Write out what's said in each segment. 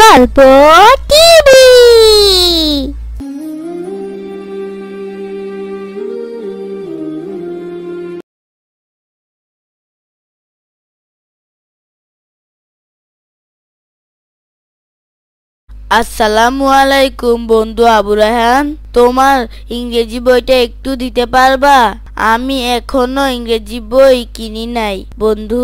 গল্প টিভি। আসসালামু আলাইকুম বন্ধু আবু রায়হান, তোমার ইংরেজি বইটা একটু দিতে পারবা? আমি এখনো ইংরেজি বই কিনি নাই বন্ধু।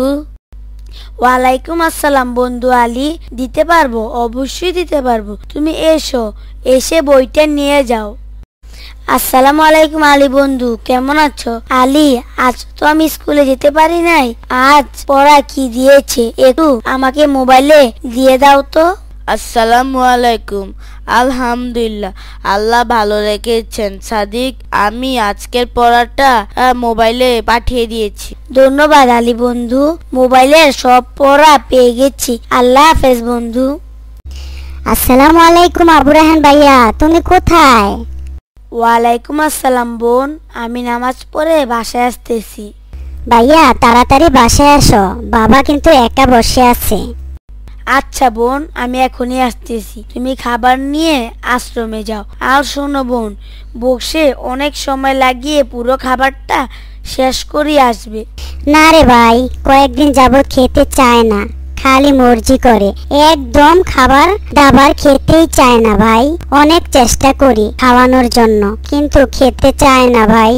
ওয়ালাইকুম আসসালাম বন্ধু আলী, দিতে পারবো, অবশ্যই দিতে পারবো। তুমি এসে বইটা নিয়ে যাও। আসসালামু আলাইকুম আলী বন্ধু, কেমন আছো? আলী, আজ তো আমি স্কুলে যেতে পারি নাই। আজ পড়া কি দিয়েছে একটু আমাকে মোবাইলে দিয়ে দাও তো। আসসালামু আলাইকুম। আলহামদুলিল্লাহ, আল্লাহ ভালো রেখেছেন সাদিক। আমি আজকের পড়াটা মোবাইলে পাঠিয়ে দিয়েছি। ধন্যবাদ আলী বন্ধু, মোবাইলের সব পড়া পেয়ে গেছি। আল্লাহ হাফেজ বন্ধু। আসসালামু আলাইকুম আবু রায়হান ভাইয়া, তুমি কোথায়? ওয়ালাইকুম আসসালাম বোন, আমি নামাজ পড়ে বাসায় আসতেছি। ভাইয়া তাড়াতাড়ি বাসায় আসো, বাবা কিন্তু একা বসে আছে। আচ্ছা বোন, আমি এখনই আসতেছি। তুমি খাবার নিয়ে আশ্রমে যাও। আর শোনো বোন, বসে অনেক সময় লাগিয়ে পুরো খাবারটা শেষ করে আসবে। না রে ভাই, কয়েকদিন যাবত খেতে চায় না, খালি মর্জি করে, একদম খাবার দাবার খেতেই চায় না ভাই। অনেক চেষ্টা করি খাওয়ানোর জন্য, কিন্তু খেতে চায় না ভাই।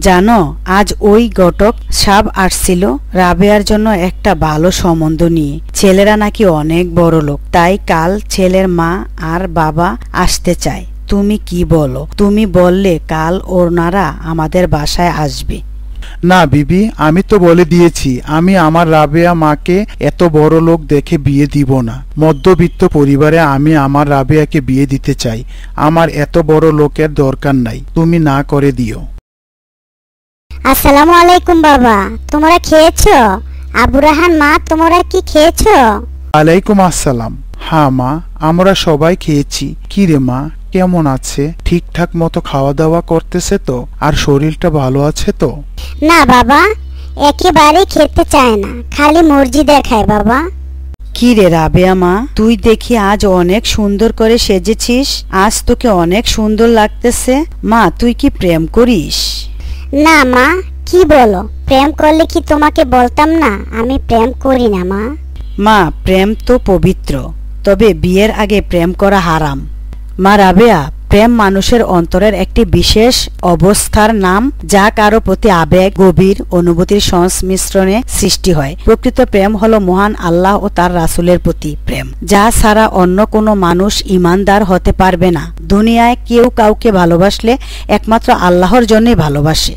জানো, আজ ওই ঘটক সাব আসছিল রাবেয়ার জন্য একটা ভালো সম্বন্ধ নিয়ে। ছেলেরা নাকি অনেক বড় লোক, তাই কাল ছেলের মা আর বাবা আসতে চায়। তুমি কি বলো? তুমি বললে কাল ওনারা আমাদের বাসায় আসবে। না বিবি, আমি তো বলে দিয়েছি আমি আমার রাবেয়া মাকে এত বড় লোক দেখে বিয়ে দিব না। মধ্যবিত্ত পরিবারে আমি আমার রাবেয়াকে বিয়ে দিতে চাই। আমার এত বড় লোকের দরকার নাই, তুমি না করে দিও। আসসালামু আলাইকুম বাবা, তোমরা খেয়েছো? আবু রায়হান মা, তোমরা কি খেয়েছো? আলাইকুম আসসালাম। হ্যাঁ মা, আমরা সবাই খেয়েছি। কি রে মা, কেমন আছে? ঠিকঠাক মতো খাওয়া দাওয়া করতেছে তো? আর শরীরটা ভালো আছে তো? না বাবা, একেবারে খেতে চায় না, খালি মর্জি দেখায় বাবা। কি রে রাবেয়া মা, তুই দেখি আজ অনেক সুন্দর করে সেজেছিস। আজ তোকে অনেক সুন্দর লাগতেছে। মা, তুই কি প্রেম করিস? না মা, কি বলো? প্রেম করলে কি তোমাকে বলতাম না আমি প্রেম করি না মা? মা, প্রেম তো পবিত্র, তবে বিয়ের আগে প্রেম করা হারাম। মা রাবেয়া, প্রেম মানুষের অন্তরের একটি বিশেষ অবস্থার নাম, যা কারো প্রতি আবেগ, গভীর অনুভূতির সংমিশ্রণে সৃষ্টি হয়। প্রকৃত প্রেম হলো মহান আল্লাহ ও তার রাসূলের প্রতি প্রেম, যা ছাড়া অন্য কোনো মানুষ ঈমানদার হতে পারবে না। দুনিয়ায় কেউ কাউকে ভালোবাসলে একমাত্র আল্লাহর জন্যই ভালোবাসে।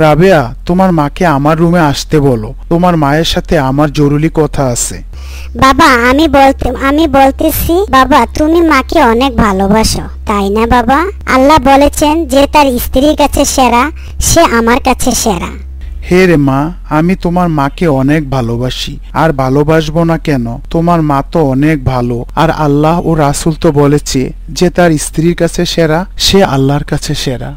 রাবেয়া, তোমার মাকে আমার রুমে আসতে বলো, তোমার মায়ের সাথে আমার জরুরি কথা আছে। বাবা, আমি বলতেছি বাবা, তুমি মাকে অনেক ভালোবাসো, তাই না বাবা? আল্লাহ বলেছেন যে তার স্ত্রীর কাছে সেরা, সে আমার কাছে সেরা। হে রে মা, আমি তোমার মাকে অনেক ভালোবাসি। আর ভালোবাসবো না কেন? তোমার মা তো অনেক ভালো, আর আল্লাহ ও রাসূল তো বলেছে যে তার স্ত্রীর কাছে সেরা, সে আল্লাহর কাছে সেরা।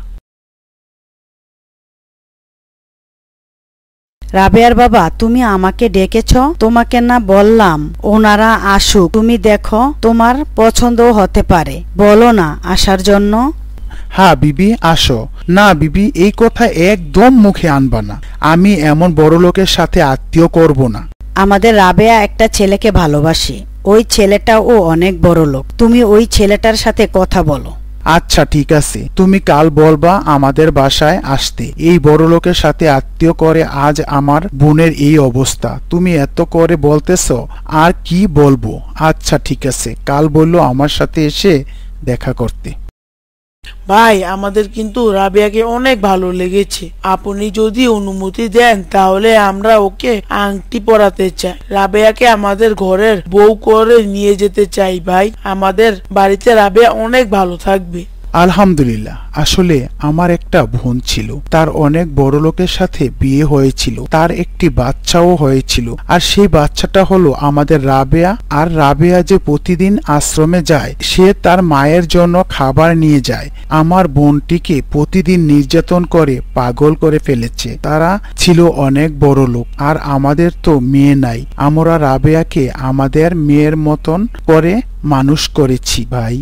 রাবেয়ার বাবা, তুমি আমাকে ডেকেছ? তোমাকে না বললাম ওনারা আসুক, তুমি দেখো তোমার পছন্দ হতে পারে, বলো না আসার জন্য? হ্যাঁ বিবি, আসো। না বিবি, এই কথা একদম মুখে আনবা না। আমি এমন বড় লোকের সাথে আত্মীয় করব না। আমাদের রাবেয়া একটা ছেলেকে ভালোবাসে, ওই ছেলেটাও অনেক বড় লোক। তুমি ওই ছেলেটার সাথে কথা বলো। আচ্ছা ঠিক আছে, তুমি কাল বলবা আমাদের বাসায় আসতে। এই বড় লোকের সাথে আত্মীয় করে আজ আমার বোনের এই অবস্থা। তুমি এত করে বলতেছ, আর কি বলবো। আচ্ছা ঠিক আছে, কাল বললো আমার সাথে এসে দেখা করতে। ভাই, আমাদের কিন্তু রাবেয়াকে অনেক ভালো লেগেছে। আপনি যদি অনুমতি দেন তাহলে আমরা ওকে আংটি পরাতে চাই। রাবেয়াকে আমাদের ঘরের বউ করে নিয়ে যেতে চাই ভাই। আমাদের বাড়িতে রাবেয়া অনেক ভালো থাকবে। আলহামদুলিল্লাহ, আসলে আমার একটা বোন ছিল, তার অনেক বড় লোকের সাথে বিয়ে হয়েছিল, তার একটি বাচ্চাও হয়েছিল, আর সেই বাচ্চাটা হলো আমাদের রাবেয়া। আর রাবেয়া যে প্রতিদিন আশ্রমে যায়, সে তার মায়ের জন্য খাবার নিয়ে যায়। আমার বোনটিকে প্রতিদিন নির্যাতন করে পাগল করে ফেলেছে। তারা ছিল অনেক বড় লোক, আর আমাদের তো মেয়ে নাই। আমরা রাবেয়াকে আমাদের মেয়ের মতন করে মানুষ করেছি ভাই।